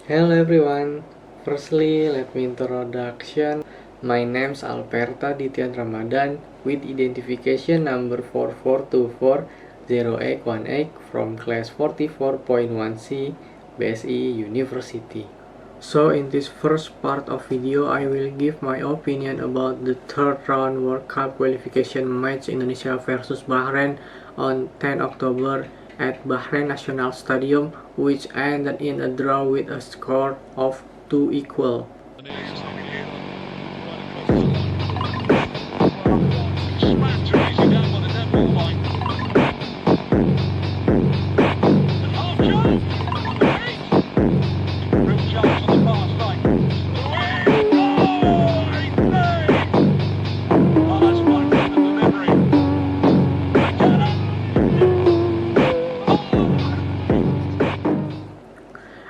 Hello everyone. Firstly, let me introduction. My name's Alberta Dityan Ramadan with identification number 44240818 from class 44.1C BSI University. So in this first part of video, I will give my opinion about the third round World Cup qualification match Indonesia versus Bahrain on 10 October at Bahrain National Stadium, which ended in a draw with a score of 2 equal.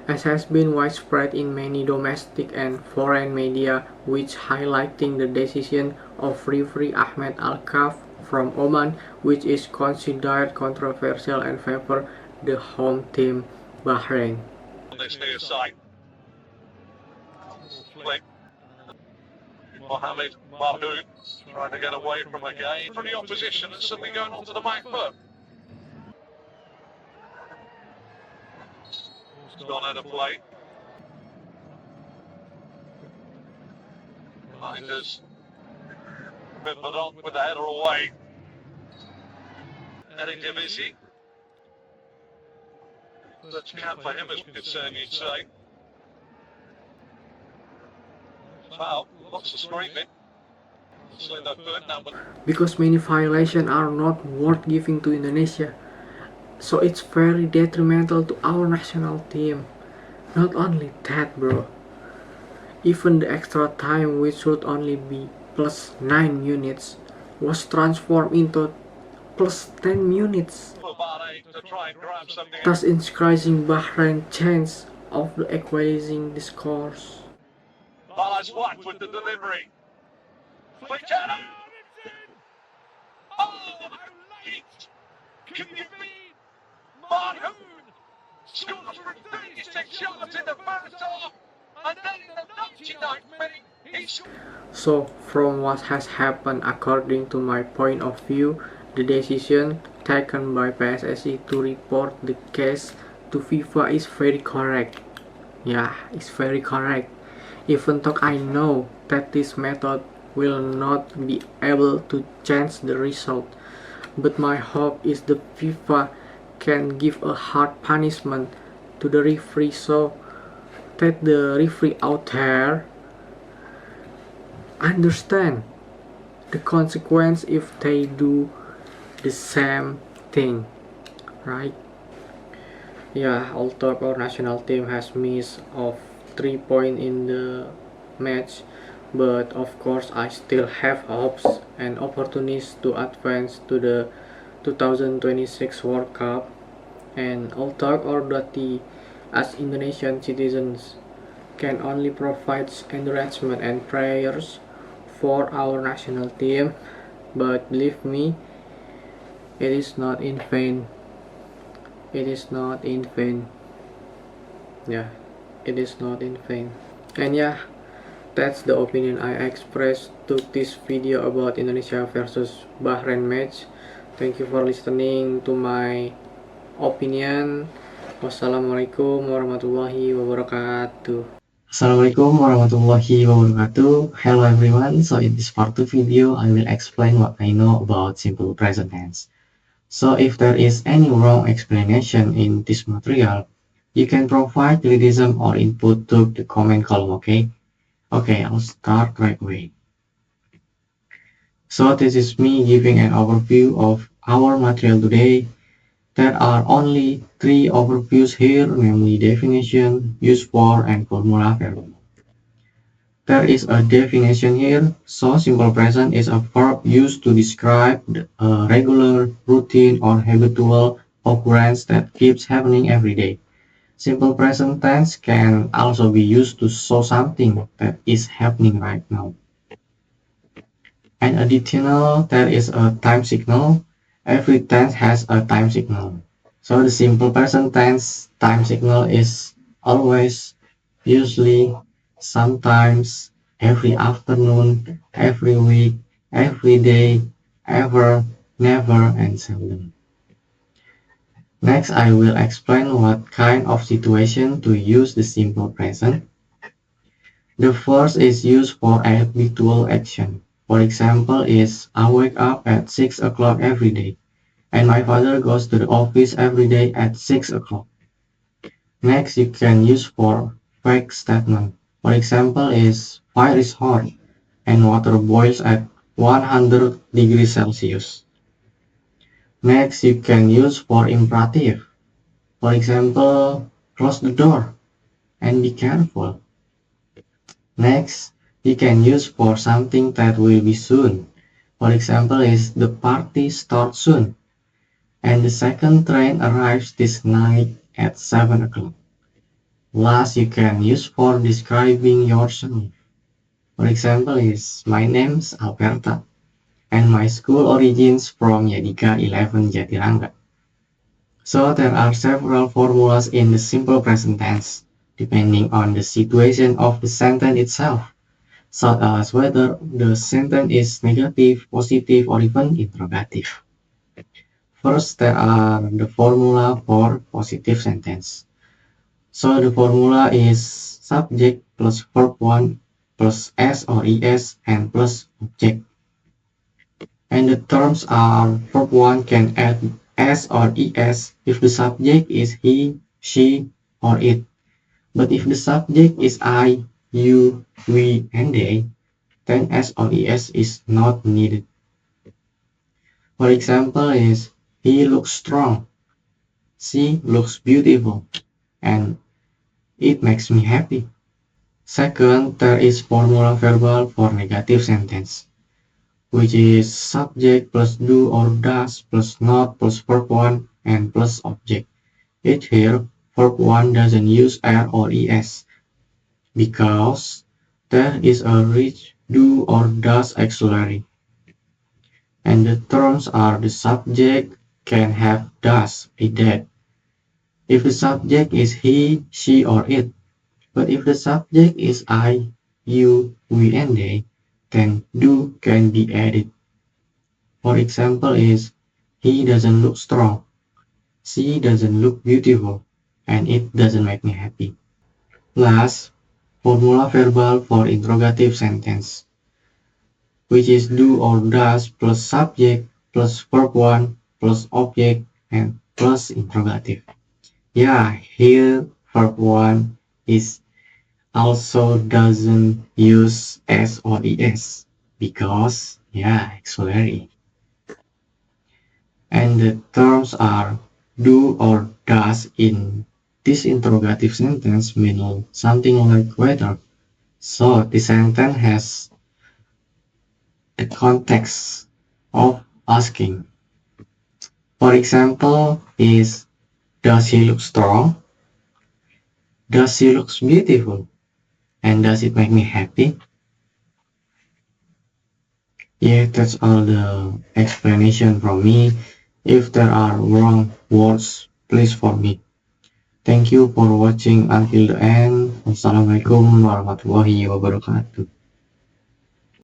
As has been widespread in many domestic and foreign media, which highlighting the decision of referee Ahmed Al-Kaf from Oman, which is considered controversial and favor the home team Bahrain. On this near side. Flick. Mohamed Marhoud trying to get away from a game from the opposition and suddenly going onto the back foot. It's gone out of play. Minders. But on with the header away. Eric Divisi. That's cap for him as concerned, you'd say. Foul. Lots of screaming. Because many violations are not worth giving to Indonesia, so it's very detrimental to our national team. Not only that, bro, even the extra time, which should only be plus 9 minutes, was transformed into plus 10 minutes, thus increasing Bahrain's chance of equalizing the scores. Barnes White with the delivery. Flickano! Oh, how late! Can you beat Marhoud? Scores from 36 yards in the first half, and then in the 99th minute, he scored. So, from what has happened, according to my point of view, the decision taken by PSSI to report the case to FIFA is very correct. Yeah, it's very correct. Even though I know that this method will not be able to change the result, but my hope is the FIFA can give a hard punishment to the referee so that the referee out there understand the consequence if they do the same thing, right? Yeah, although our national team has missed of 3 points in the match, but of course I still have hopes and opportunities to advance to the 2026 World Cup. And although our duty as Indonesian citizens can only provide encouragement and prayers for our national team, but believe me, it is not in vain. It is not in vain. Yeah, it is not in vain. And yeah, that's the opinion I expressed to this video about Indonesia versus Bahrain match. Thank you for listening to my opinion. Wassalamualaikum warahmatullahi wabarakatuh. Assalamualaikum warahmatullahi wabarakatuh. Hello everyone. So in this part 2 video, I will explain what I know about simple present tense. So if there is any wrong explanation in this material, you can provide criticism or input to the comment column, okay? Okay, I'll start right away. So this is me giving an overview of our material today. There are only 3 overviews here, namely definition, use for, and formula verb. There is a definition here. So simple present is a verb used to describe a regular, routine, or habitual occurrence that keeps happening every day. Simple present tense can also be used to show something that is happening right now. And additional, there is a time signal. Every tense has a time signal. So the simple present tense time signal is always usually, sometimes, every afternoon, every week, every day, ever, never, and seldom. Next, I will explain what kind of situation to use the simple present. The first is used for habitual action. For example, is I wake up at 6 o'clock every day, and my father goes to the office every day at 6 o'clock. Next, you can use for fake statement. For example, is fire is hot and water boils at 100 degrees Celsius. Next, you can use for imperative. For example, close the door and be careful. Next, you can use for something that will be soon. For example, is the party starts soon and the second train arrives this night at 7 o'clock. Last, you can use for describing yourself. For example, is my name's Alberta and my school origins from Yadika 11 Jatirangga. So there are several formulas in the simple present tense, depending on the situation of the sentence itself, such as whether the sentence is negative, positive, or even interrogative. First, there are the formula for positive sentence. So the formula is subject plus verb 1 plus s or es and plus object. And the terms are verb 1 can add s or es if the subject is he, she, or it. But if the subject is I, you, we, and they, then s or es is not needed. For example is he looks strong, she looks beautiful, and it makes me happy. Second, there is formula verbal for negative sentence, which is subject plus do or does plus not plus verb 1 and plus object. It here, verb 1 doesn't use er or es because there is a rich do or does auxiliary. And the terms are the subject can have does, be that. If the subject is he, she, or it, but if the subject is I, you, we, and they, then do can be added. For example is he doesn't look strong, she doesn't look beautiful, and it doesn't make me happy. Last, formula verbal for interrogative sentence, which is do or does plus subject plus verb 1 plus object and plus interrogative. Yeah, here verb 1 is also doesn't use s or es because auxiliary. And the terms are do or does in this interrogative sentence mean something like whether. So the sentence has the context of asking. For example, is does he look strong? Does he look beautiful? And does it make me happy? Yeah, that's all the explanation from me. If there are wrong words, please for me. Thank you for watching until the end. Wassalamualaikum warahmatullahi wabarakatuh.